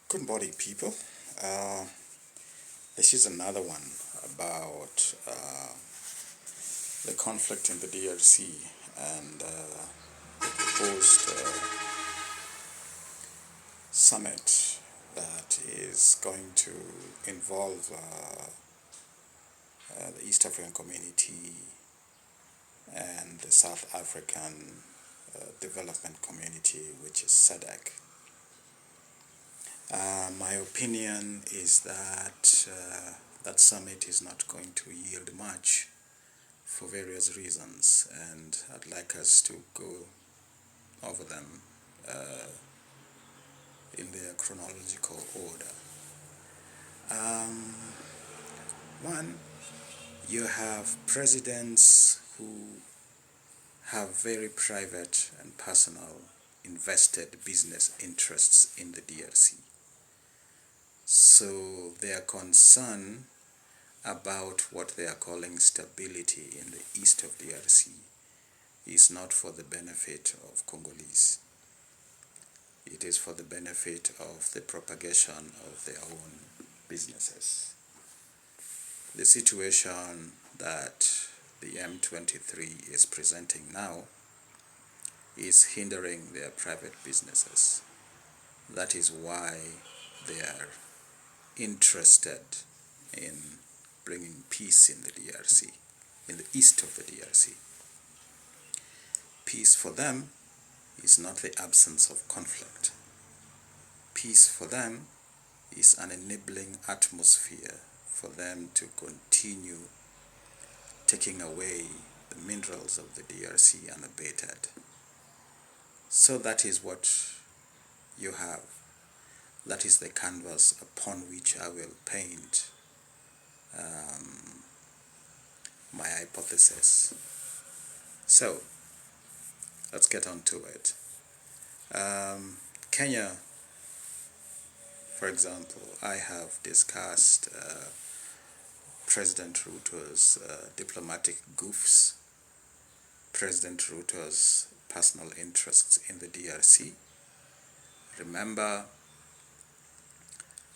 Good morning, people. Uh, this is another one about the conflict in the DRC and the proposed summit that is going to involve the East African community and the South African development community, which is SADC. My opinion is that that summit is not going to yield much for various reasons, and I'd like us to go over them uh, in their chronological order. Um, One, you have presidents who have very private and personal invested business interests in the DRC. So their concern about what they are calling stability in the east of DRC is not for the benefit of Congolese. It is for the benefit of the propagation of their own businesses. The situation that the M23 is presenting now is hindering their private businesses. That is why they are interested in bringing peace in the DRC, in the east of the DRC. Peace for them is not the absence of conflict. Peace for them is an enabling atmosphere for them to continue taking away the minerals of the DRC unabated. So that is what you have. That is the canvas upon which I will paint my hypothesis. So let's get on to it. Kenya, for example, I have discussed President Ruto's diplomatic goofs, President Ruto's personal interests in the DRC. Remember,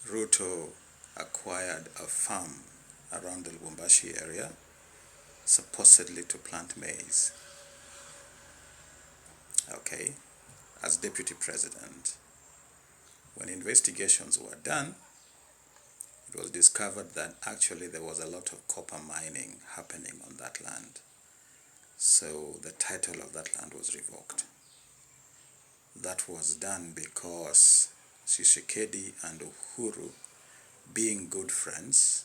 Ruto acquired a farm around the Lubumbashi area, supposedly to plant maize, okay, as deputy president. When investigations were done, it was discovered that actually there was a lot of copper mining happening on that land. So the title of that land was revoked. That was done because Tshisekedi and Uhuru, being good friends,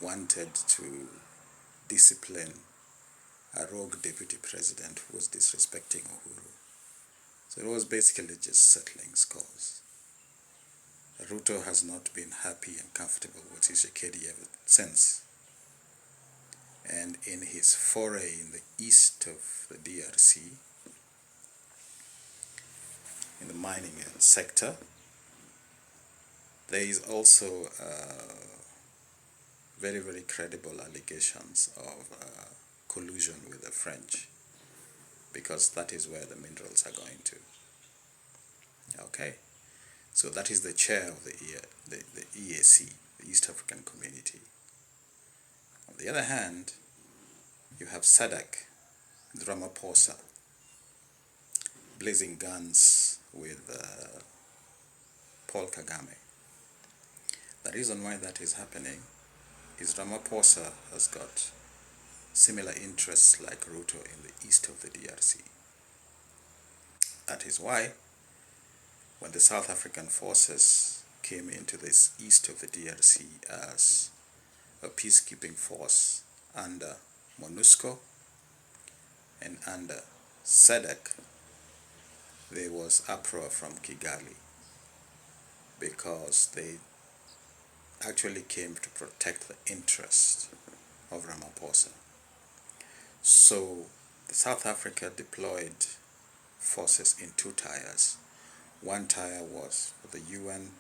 wanted to discipline a rogue deputy president who was disrespecting Uhuru. So it was basically just settling scores. Ruto has not been happy and comfortable with Tshisekedi ever since. And in his foray in the east of the DRC, in the mining sector, there is also very, very credible allegations of collusion with the French, because that is where the minerals are going to. Okay, so that is the chair of the EAC, the East African Community. On the other hand, you have SADC, Ramaphosa, blazing guns with Paul Kagame. The reason why that is happening is Ramaphosa has got similar interests like Ruto in the east of the DRC. That is why when the South African forces came into this east of the DRC as a peacekeeping force under MONUSCO and under SADC, there was uproar from Kigali because they actually came to protect the interest of Ramaphosa. So the South Africa deployed forces in two tiers. One tier was for the UN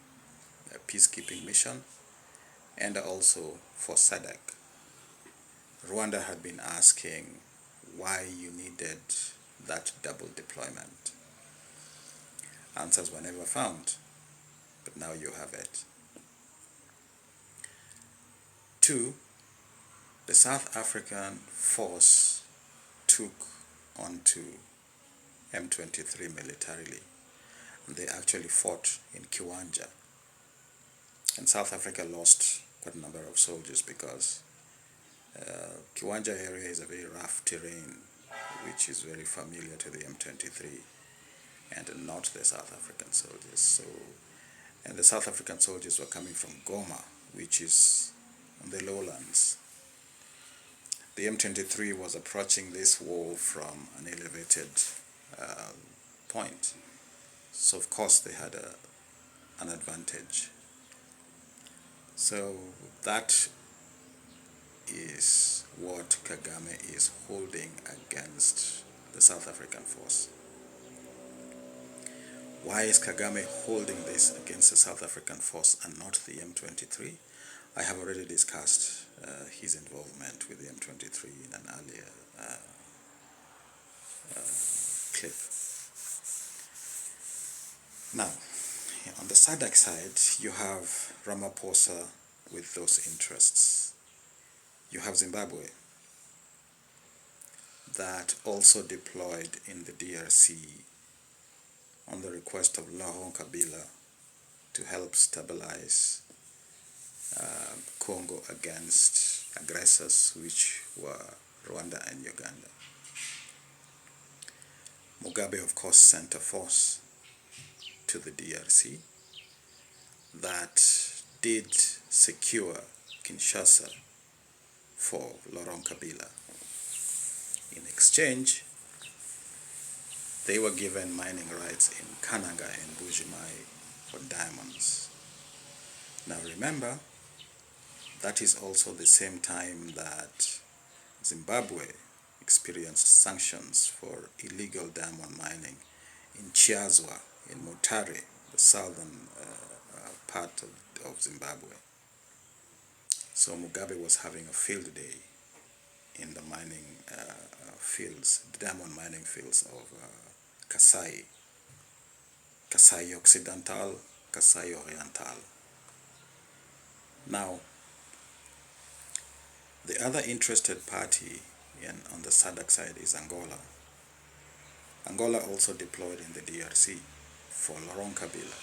peacekeeping mission and also for SADC. Rwanda had been asking why you needed that double deployment. Answers were never found, but now you have it. 2. The South African force took onto M23 militarily, and they actually fought in Kiwanja. And South Africa lost quite a number of soldiers because Kiwanja area is a very rough terrain, which is very familiar to the M23 and not the South African soldiers. So, and the South African soldiers were coming from Goma, which is on the lowlands. The M23 was approaching this wall from an elevated point. So of course they had an advantage. So that is what Kagame is holding against the South African force. Why is Kagame holding this against the South African force and not the M23? I have already discussed his involvement with the M23 in an earlier clip. Now, on the SADC side, you have Ramaphosa with those interests. You have Zimbabwe that also deployed in the DRC on the request of Laurent Kabila to help stabilize Congo against aggressors, which were Rwanda and Uganda. Mugabe, of course, sent a force to the DRC that did secure Kinshasa for Laurent Kabila. In exchange, they were given mining rights in Kananga and Bujimai for diamonds. Now remember, that is also the same time that Zimbabwe experienced sanctions for illegal diamond mining in Chiazwa, in Mutare, the southern part of Zimbabwe. So Mugabe was having a field day in the mining fields, the diamond mining fields of Kasai Occidental, Kasai Oriental. Now, the other interested party on the SADC side is Angola. Angola also deployed in the DRC for Laurent Kabila.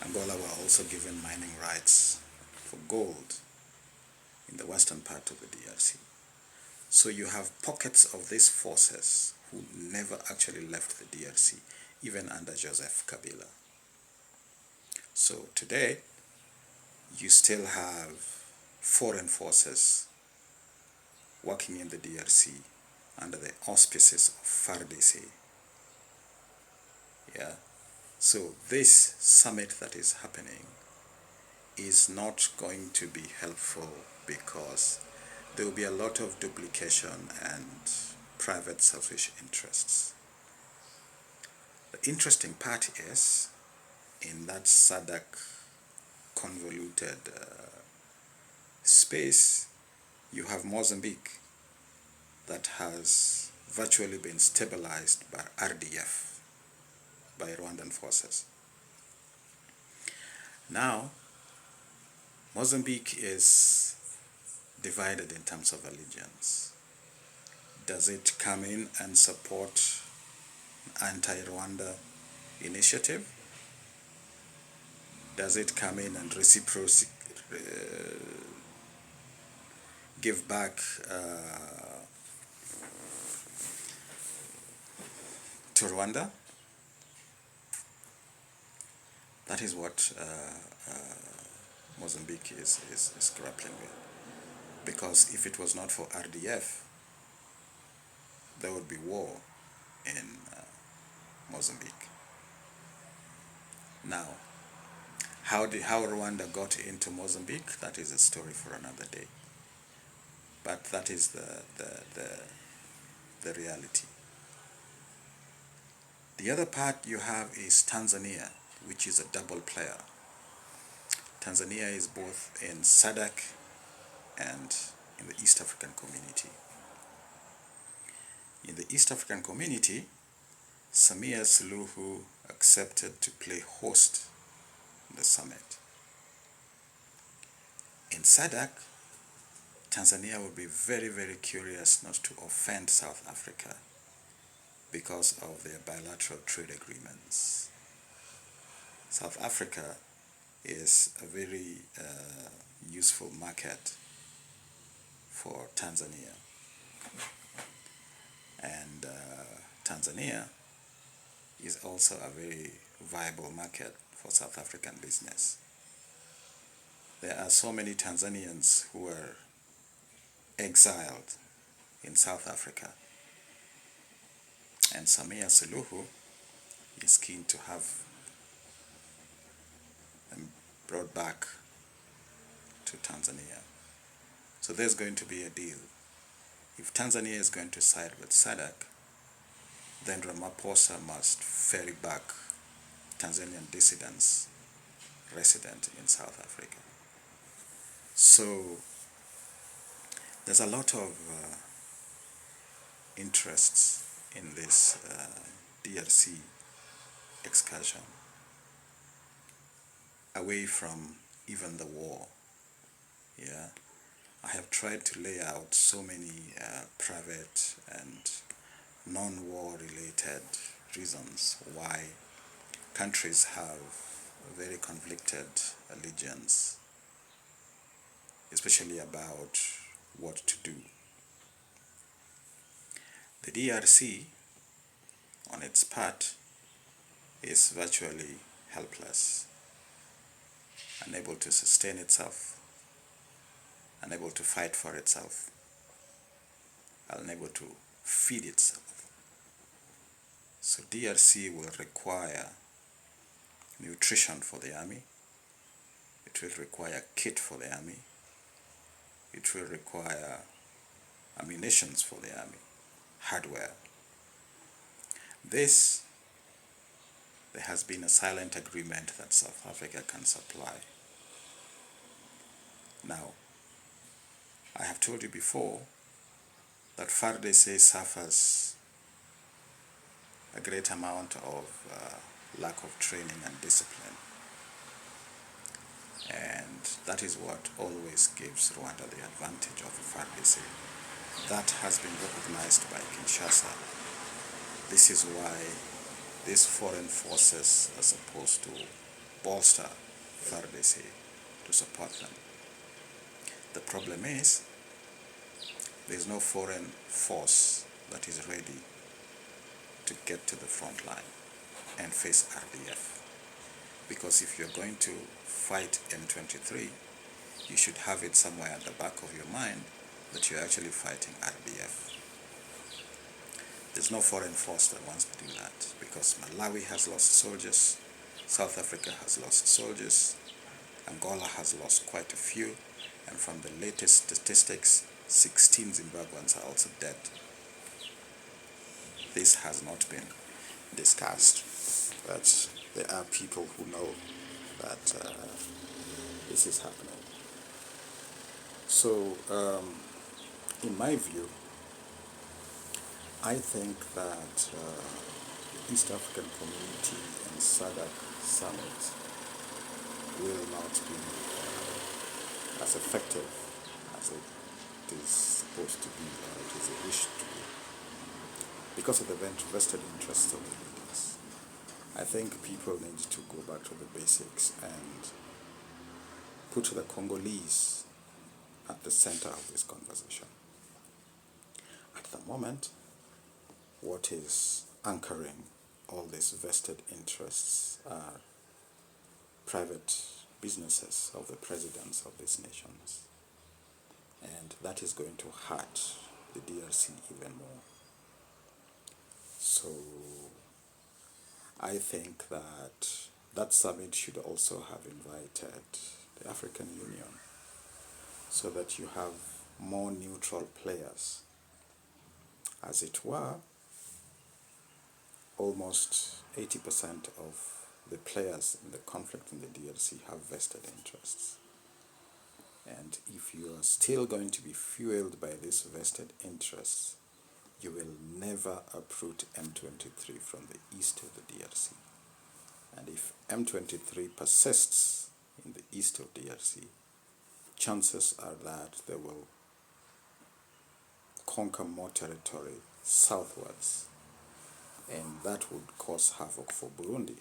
Angola were also given mining rights for gold in the western part of the DRC. So you have pockets of these forces who never actually left the DRC, even under Joseph Kabila. So today, you still have foreign forces working in the DRC under the auspices of FARDC. Yeah. So this summit that is happening is not going to be helpful because there will be a lot of duplication and private selfish interests. The interesting part is, in that SADC convoluted space, you have Mozambique that has virtually been stabilized by RDF, by Rwandan forces. Now, Mozambique is divided in terms of allegiance. Does it come in and support anti-Rwanda initiative? Does it come in and give back to Rwanda? That is what Mozambique is grappling with. Because if it was not for RDF, there would be war in Mozambique. Now, how Rwanda got into Mozambique, that is a story for another day. But that is the reality. The other part you have is Tanzania, which is a double player. Tanzania is both in SADC and in the East African Community. In the East African Community, Samia Suluhu accepted to play host in the summit. In SADC, Tanzania would be very, very curious not to offend South Africa because of their bilateral trade agreements. South Africa is a very useful market for Tanzania, and Tanzania is also a very viable market for South African business. There are so many Tanzanians who are exiled in South Africa, and Samia Suluhu is keen to have them brought back to Tanzania. So there's going to be a deal. If Tanzania is going to side with SADC, then Ramaphosa must ferry back Tanzanian dissidents resident in South Africa. So there's a lot of interests in this DRC excursion, away from even the war. Yeah, I have tried to lay out so many private and non-war related reasons why countries have a very conflicted allegiance, especially about what to do. The DRC, on its part, is virtually helpless, unable to sustain itself, unable to fight for itself, unable to feed itself. So DRC will require nutrition for the army, it will require kit for the army, it will require ammunitions for the army, hardware. This, there has been a silent agreement that South Africa can supply. Now, I have told you before that FARDC suffers a great amount of lack of training and discipline. And that is what always gives Rwanda the advantage of FARDC. That has been recognized by Kinshasa. This is why these foreign forces are supposed to bolster FARDC to support them. The problem is, there is no foreign force that is ready to get to the front line and face RDF. Because if you're going to fight M23, you should have it somewhere at the back of your mind that you're actually fighting RDF. There's no foreign force that wants to do that, because Malawi has lost soldiers, South Africa has lost soldiers, Angola has lost quite a few, and from the latest statistics, 16 Zimbabweans are also dead. This has not been discussed, but there are people who know that this is happening. So, in my view, I think that the East African Community and SADC summit will not be as effective as it is supposed to be, or it is wished to be, because of the vested interests of the leaders. I think people need to go back to the basics and put the Congolese at the center of this conversation. At the moment, what is anchoring all these vested interests are private businesses of the presidents of these nations. And that is going to hurt the DRC even more. So I think that that summit should also have invited the African Union, so that you have more neutral players. As it were, almost 80% of the players in the conflict in the DRC have vested interests. And if you are still going to be fueled by these vested interests, you will never uproot M23 from the east of the DRC. And if M23 persists in the east of DRC, chances are that they will conquer more territory southwards, and that would cause havoc for Burundi.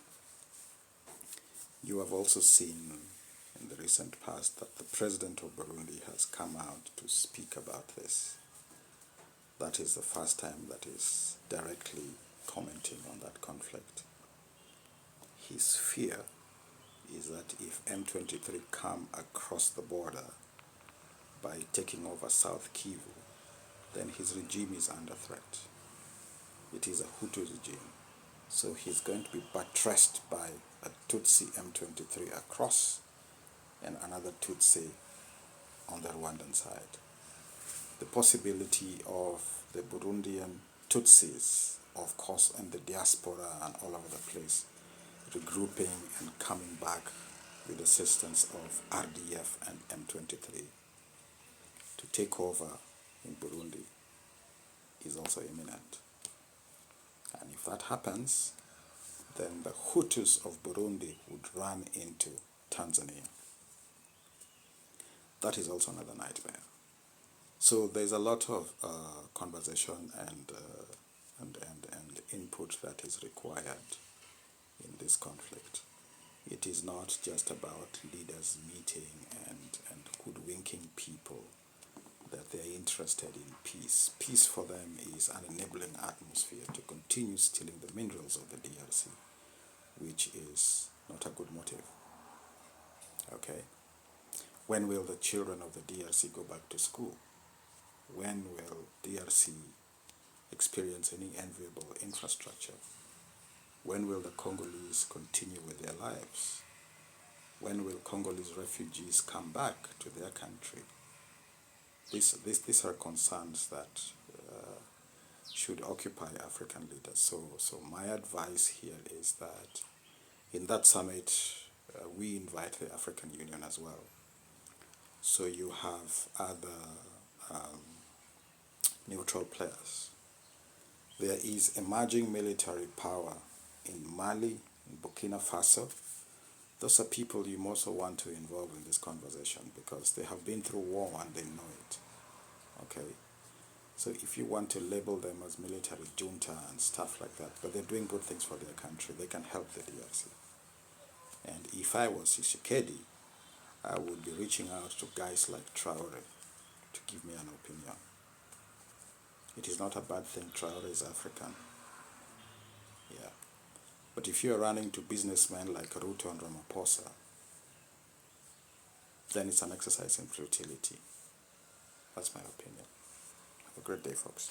You have also seen in the recent past that the president of Burundi has come out to speak about this. That is the first time that is directly commenting on that conflict. His fear is that if M23 come across the border by taking over South Kivu, then his regime is under threat. It is a Hutu regime. So he's going to be buttressed by a Tutsi M23 across and another Tutsi on the Rwandan side. The possibility of the Burundian Tutsis, of course, and the diaspora and all over the place, regrouping and coming back with assistance of RDF and M23 to take over in Burundi is also imminent. And if that happens, then the Hutus of Burundi would run into Tanzania. That is also another nightmare. So there's a lot of conversation and input that is required in this conflict. It is not just about leaders meeting and hoodwinking people that they're interested in peace. Peace for them is an enabling atmosphere to continue stealing the minerals of the DRC, which is not a good motive. Okay? When will the children of the DRC go back to school? When will DRC experience any enviable infrastructure? When will the Congolese continue with their lives? When will Congolese refugees come back to their country? These are concerns that should occupy African leaders. So my advice here is that in that summit, we invite the African Union as well. So you have other neutral players. There is emerging military power in Mali, in Burkina Faso. Those are people you also want to involve in this conversation because they have been through war and they know it. Okay? So if you want to label them as military junta and stuff like that, but they're doing good things for their country, they can help the DRC. And if I was Tshisekedi, I would be reaching out to guys like Traore to give me an opinion. It is not a bad thing. Traore is African. Yeah. But if you're running to businessmen like Ruto and Ramaphosa, then it's an exercise in futility. That's my opinion. Have a great day, folks.